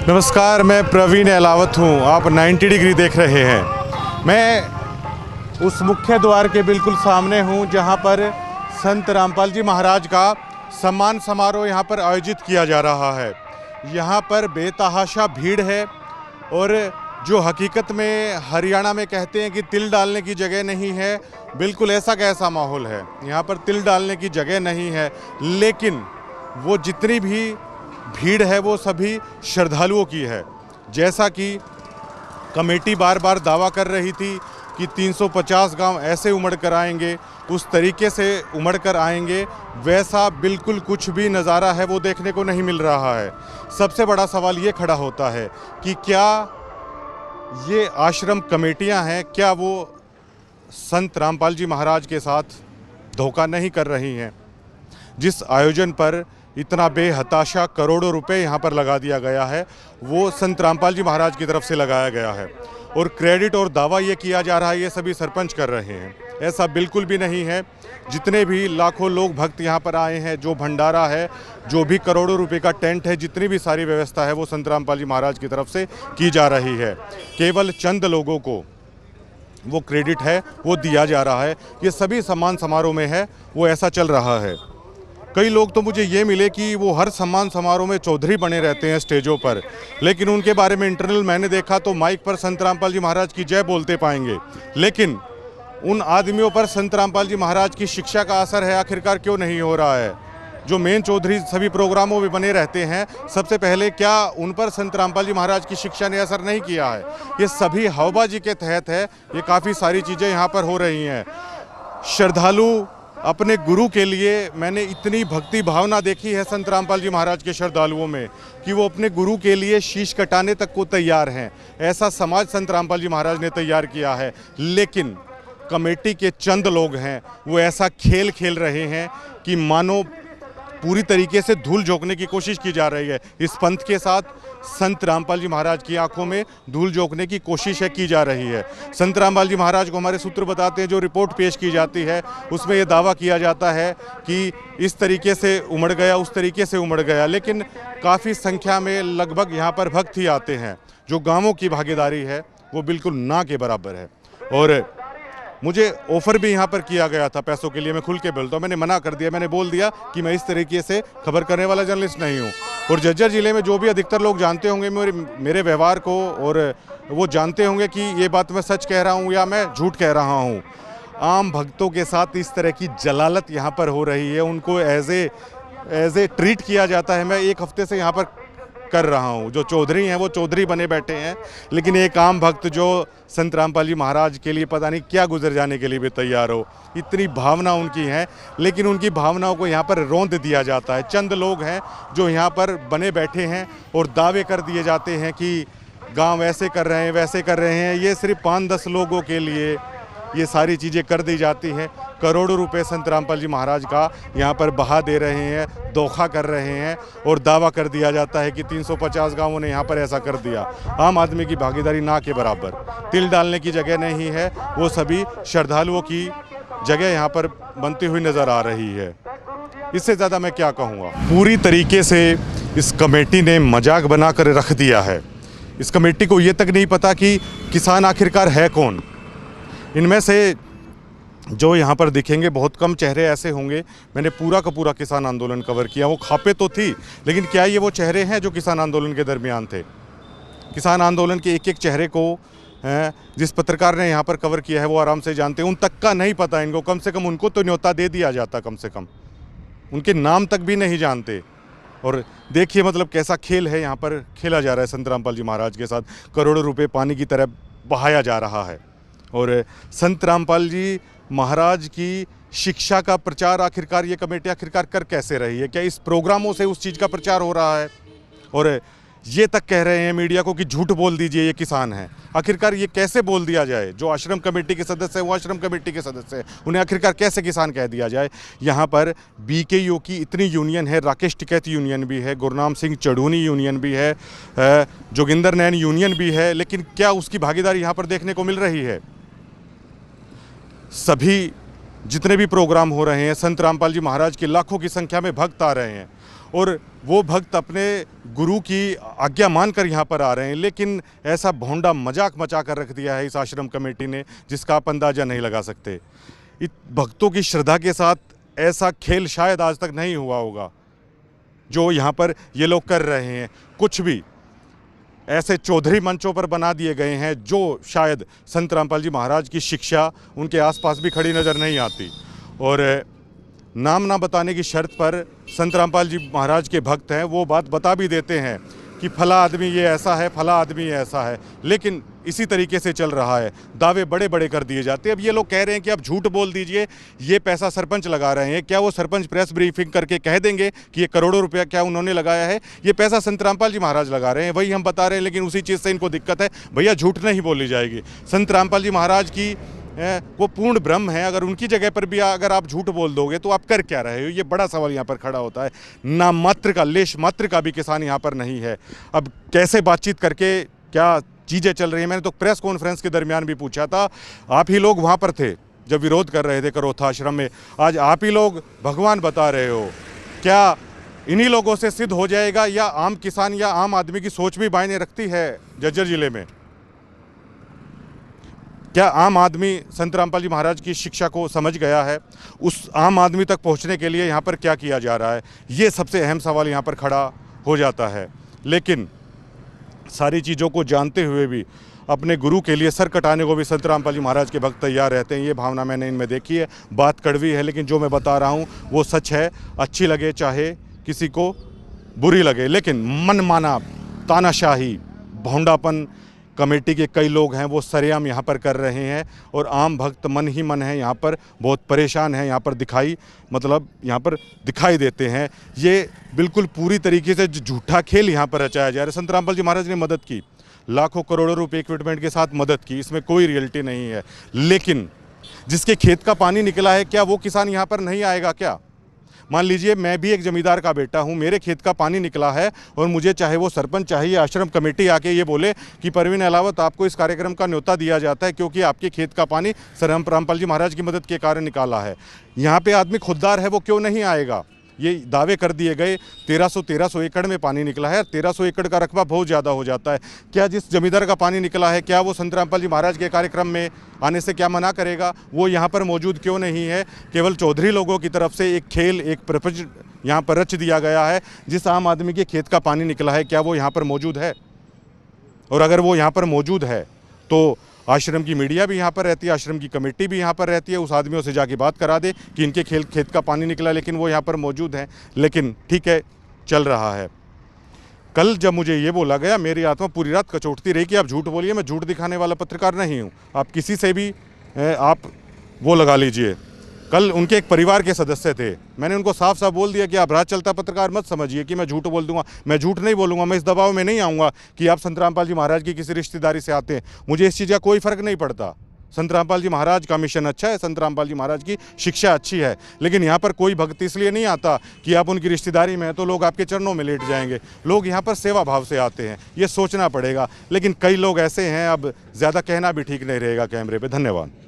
नमस्कार, मैं प्रवीण अहलावत हूँ। आप 90 डिग्री देख रहे हैं। मैं उस मुख्य द्वार के बिल्कुल सामने हूँ जहाँ पर संत रामपाल जी महाराज का सम्मान समारोह यहाँ पर आयोजित किया जा रहा है। यहाँ पर बेतहाशा भीड़ है और जो हकीकत में हरियाणा में कहते हैं कि तिल डालने की जगह नहीं है, बिल्कुल ऐसा कैसा माहौल है। यहाँ पर तिल डालने की जगह नहीं है, लेकिन वो जितनी भी भीड़ है वो सभी श्रद्धालुओं की है। जैसा कि कमेटी बार बार दावा कर रही थी कि 350 गांव ऐसे उमड़ कर आएंगे, उस तरीके से उमड़ कर आएंगे, वैसा बिल्कुल कुछ भी नज़ारा है वो देखने को नहीं मिल रहा है। सबसे बड़ा सवाल ये खड़ा होता है कि क्या ये आश्रम कमेटियां हैं, क्या वो संत रामपाल जी महाराज के साथ धोखा नहीं कर रही हैं? जिस आयोजन पर इतना बेहताशा करोड़ों रुपए यहाँ पर लगा दिया गया है, वो संत रामपाल जी महाराज की तरफ से लगाया गया है और क्रेडिट और दावा ये किया जा रहा है ये सभी सरपंच कर रहे हैं। ऐसा बिल्कुल भी नहीं है। जितने भी लाखों लोग भक्त यहाँ पर आए हैं, जो भंडारा है, जो भी करोड़ों रुपए का टेंट है, जितनी भी सारी व्यवस्था है वो संत रामपाल जी महाराज की तरफ से की जा रही है। केवल चंद लोगों को वो क्रेडिट है वो दिया जा रहा है। ये सभी सम्मान समारोह में है वो ऐसा चल रहा है। कई लोग तो मुझे ये मिले कि वो हर सम्मान समारोह में चौधरी बने रहते हैं स्टेजों पर, लेकिन उनके बारे में इंटरनल मैंने देखा तो माइक पर संत रामपाल जी महाराज की जय बोलते पाएंगे, लेकिन उन आदमियों पर संत रामपाल जी महाराज की शिक्षा का असर है आखिरकार क्यों नहीं हो रहा है? जो मेन चौधरी सभी प्रोग्रामों में बने रहते हैं, सबसे पहले क्या उन पर संत रामपाल जी महाराज की शिक्षा ने असर नहीं किया है? ये सभी हवाबाजी के तहत है। ये काफ़ी सारी चीज़ें यहाँ पर हो रही हैं। श्रद्धालु अपने गुरु के लिए, मैंने इतनी भक्ति भावना देखी है संत रामपाल जी महाराज के श्रद्धालुओं में कि वो अपने गुरु के लिए शीश कटाने तक को तैयार हैं। ऐसा समाज संत रामपाल जी महाराज ने तैयार किया है। लेकिन कमेटी के चंद लोग हैं वो ऐसा खेल खेल रहे हैं कि मानो पूरी तरीके से धूल झोंकने की कोशिश की जा रही है। इस पंथ के साथ संत रामपाल जी महाराज की आंखों में धूल झोंकने की कोशिश की जा रही है। संत रामपाल जी महाराज को हमारे सूत्र बताते हैं, जो रिपोर्ट पेश की जाती है उसमें ये दावा किया जाता है कि इस तरीके से उमड़ गया, उस तरीके से उमड़ गया, लेकिन काफ़ी संख्या में लगभग यहाँ पर भक्त ही आते हैं। जो गाँवों की भागीदारी है वो बिल्कुल ना के बराबर है। और मुझे ऑफ़र भी यहाँ पर किया गया था पैसों के लिए, मैं खुल के बोलता हूँ, मैंने मना कर दिया। मैंने बोल दिया कि मैं इस तरीके से खबर करने वाला जर्नलिस्ट नहीं हूँ। और झज्जर ज़िले में जो भी अधिकतर लोग जानते होंगे मेरे व्यवहार को, और वो जानते होंगे कि ये बात मैं सच कह रहा हूँ या मैं झूठ कह रहा हूँ। आम भक्तों के साथ इस तरह की जलालत यहाँ पर हो रही है, उनको एज ए ट्रीट किया जाता है। मैं एक हफ्ते से यहाँ पर कर रहा हूँ। जो चौधरी हैं वो चौधरी बने बैठे हैं, लेकिन एक आम भक्त जो संत रामपाल जी महाराज के लिए पता नहीं क्या गुजर जाने के लिए भी तैयार हो, इतनी भावना उनकी है, लेकिन उनकी भावनाओं को यहाँ पर रौंद दिया जाता है। चंद लोग हैं जो यहाँ पर बने बैठे हैं और दावे कर दिए जाते हैं कि गांव ऐसे कर रहे हैं, वैसे कर रहे हैं। ये सिर्फ 5-10 लोगों के लिए ये सारी चीज़ें कर दी जाती हैं। करोड़ों रुपए संत रामपाल जी महाराज का यहाँ पर बहा दे रहे हैं, धोखा कर रहे हैं, और दावा कर दिया जाता है कि 350 गांवों ने यहाँ पर ऐसा कर दिया। आम आदमी की भागीदारी ना के बराबर। तिल डालने की जगह नहीं है, वो सभी श्रद्धालुओं की जगह यहाँ पर बनती हुई नज़र आ रही है। इससे ज़्यादा मैं क्या कहूँगा। पूरी तरीके से इस कमेटी ने मजाक बना कर रख दिया है। इस कमेटी को ये तक नहीं पता कि किसान आखिरकार है कौन। इनमें से जो यहाँ पर दिखेंगे बहुत कम चेहरे ऐसे होंगे। मैंने पूरा का पूरा किसान आंदोलन कवर किया। वो खापे तो थी, लेकिन क्या ये वो चेहरे हैं जो किसान आंदोलन के दरमियान थे? किसान आंदोलन के एक एक चेहरे को जिस पत्रकार ने यहाँ पर कवर किया है वो आराम से जानते हैं। उन तक का नहीं पता इनको। कम से कम उनको तो न्योता दे दिया जाता, कम से कम उनके नाम तक भी नहीं जानते। और देखिए मतलब कैसा खेल है यहाँ पर खेला जा रहा है संत रामपाल जी महाराज के साथ। करोड़ों रुपये पानी की तरह बहाया जा रहा है। और संत रामपाल जी महाराज की शिक्षा का प्रचार आखिरकार ये कमेटी आखिरकार कर कैसे रही है? क्या इस प्रोग्रामों से उस चीज़ का प्रचार हो रहा है? और ये तक कह रहे हैं मीडिया को कि झूठ बोल दीजिए, ये किसान हैं। आखिरकार ये कैसे बोल दिया जाए? जो आश्रम कमेटी के सदस्य हैं वो आश्रम कमेटी के सदस्य हैं, उन्हें आखिरकार कैसे किसान कह दिया जाए? यहाँ पर बीकेयू की इतनी यूनियन है, राकेश टिकैत यूनियन भी है, गुरनाम सिंह चढ़ूनी यूनियन भी है, जोगिंदर नैन यूनियन भी है, लेकिन क्या उसकी भागीदारी यहाँ पर देखने को मिल रही है? सभी जितने भी प्रोग्राम हो रहे हैं, संत रामपाल जी महाराज के लाखों की संख्या में भक्त आ रहे हैं और वो भक्त अपने गुरु की आज्ञा मानकर यहाँ पर आ रहे हैं, लेकिन ऐसा भोंडा मजाक मचा कर रख दिया है इस आश्रम कमेटी ने जिसका आप अंदाज़ा नहीं लगा सकते। इन भक्तों की श्रद्धा के साथ ऐसा खेल शायद आज तक नहीं हुआ होगा जो यहाँ पर ये लोग कर रहे हैं। कुछ भी ऐसे चौधरी मंचों पर बना दिए गए हैं जो शायद संत रामपाल जी महाराज की शिक्षा उनके आसपास भी खड़ी नज़र नहीं आती। और नाम ना बताने की शर्त पर संत रामपाल जी महाराज के भक्त हैं, वो बात बता भी देते हैं कि फला आदमी ये ऐसा है, फला आदमी ये ऐसा है, लेकिन इसी तरीके से चल रहा है। दावे बड़े बड़े कर दिए जाते हैं। अब ये लोग कह रहे हैं कि आप झूठ बोल दीजिए, ये पैसा सरपंच लगा रहे हैं। क्या वो सरपंच प्रेस ब्रीफिंग करके कह देंगे कि ये करोड़ों रुपया क्या उन्होंने लगाया है? ये पैसा संत रामपाल जी महाराज लगा रहे हैं, वही हम बता रहे हैं, लेकिन उसी चीज़ से इनको दिक्कत है। भैया झूठ नहीं बोली जाएगी। संत रामपाल जी महाराज की वो पूर्ण ब्रह्म है। अगर उनकी जगह पर भी अगर आप झूठ बोल दोगे तो आप कर क्या रहे हो? ये बड़ा सवाल यहाँ पर खड़ा होता है। नाम मात्र का, लेश मात्र का भी किसान यहाँ पर नहीं है। अब कैसे बातचीत करके क्या चीज़ें चल रही हैं? मैंने तो प्रेस कॉन्फ्रेंस के दरमियान भी पूछा था, आप ही लोग वहाँ पर थे जब विरोध कर रहे थे करोथा आश्रम में, आज आप ही लोग भगवान बता रहे हो। क्या इन्हीं लोगों से सिद्ध हो जाएगा या आम किसान या आम आदमी की सोच भी मायने रखती है झज्जर जिले में? क्या आम आदमी संत रामपाल जी महाराज की शिक्षा को समझ गया है? उस आम आदमी तक पहुंचने के लिए यहाँ पर क्या किया जा रहा है? ये सबसे अहम सवाल यहाँ पर खड़ा हो जाता है। लेकिन सारी चीज़ों को जानते हुए भी अपने गुरु के लिए सर कटाने को भी संत रामपाल जी महाराज के भक्त तैयार रहते हैं। ये भावना मैंने इनमें देखी है। बात कड़वी है, लेकिन जो मैं बता रहा हूँ वो सच है। अच्छी लगे चाहे किसी को बुरी लगे, लेकिन मनमाना तानाशाही भोंडापन कमेटी के कई लोग हैं वो सरेआम यहाँ पर कर रहे हैं। और आम भक्त मन ही मन है यहाँ पर बहुत परेशान है। यहाँ पर दिखाई देते हैं। ये बिल्कुल पूरी तरीके से झूठा खेल यहाँ पर रचाया जा रहा है। संत रामपाल जी महाराज ने मदद की, लाखों करोड़ों रुपए इक्विपमेंट के साथ मदद की, इसमें कोई रियलिटी नहीं है। लेकिन जिसके खेत का पानी निकला है, क्या वो किसान यहाँ पर नहीं आएगा क्या? मान लीजिए मैं भी एक जमींदार का बेटा हूं, मेरे खेत का पानी निकला है और मुझे चाहे वो सरपंच चाहे या आश्रम कमेटी आके ये बोले कि परवीन अहलावत आपको इस कार्यक्रम का न्योता दिया जाता है क्योंकि आपके खेत का पानी संत रामपाल जी महाराज की मदद के कारण निकाला है। यहाँ पे आदमी खुददार है, वो क्यों नहीं आएगा? ये दावे कर दिए गए 1300 एकड़ में पानी निकला है। 1300 एकड़ का रकबा बहुत ज़्यादा हो जाता है। क्या जिस जमींदार का पानी निकला है, क्या वो संत रामपाल जी महाराज के कार्यक्रम में आने से क्या मना करेगा? वो यहाँ पर मौजूद क्यों नहीं है? केवल चौधरी लोगों की तरफ से एक खेल, एक प्रपंच यहाँ पर रच दिया गया है। जिस आम आदमी के खेत का पानी निकला है, क्या वो यहाँ पर मौजूद है? और अगर वो यहाँ पर मौजूद है तो आश्रम की मीडिया भी यहाँ पर रहती है, आश्रम की कमेटी भी यहाँ पर रहती है। उस आदमियों से जाके बात करा दे कि इनके खेत का पानी निकला, लेकिन वो यहाँ पर मौजूद हैं। लेकिन ठीक है, चल रहा है। कल जब मुझे ये बोला गया, मेरी आत्मा पूरी रात कचोटती रही कि आप झूठ बोलिए। मैं झूठ दिखाने वाला पत्रकार नहीं हूँ। आप किसी से भी आप वो लगा लीजिए। कल उनके एक परिवार के सदस्य थे, मैंने उनको साफ साफ बोल दिया कि आप राज चलता पत्रकार मत समझिए कि मैं झूठ बोल दूंगा। मैं झूठ नहीं बोलूंगा। मैं इस दबाव में नहीं आऊँगा कि आप संत रामपाल जी महाराज की किसी रिश्तेदारी से आते हैं। मुझे इस चीज़ का कोई फ़र्क नहीं पड़ता। संत रामपाल जी महाराज का मिशन अच्छा है, संत रामपाल जी महाराज की शिक्षा अच्छी है, लेकिन यहाँ पर कोई भक्त इसलिए नहीं आता कि आप उनकी रिश्तेदारी में हैं तो लोग आपके चरणों में लेट जाएंगे। लोग यहाँ पर सेवा भाव से आते हैं, ये सोचना पड़ेगा। लेकिन कई लोग ऐसे हैं, अब ज़्यादा कहना भी ठीक नहीं रहेगा कैमरे पे। धन्यवाद।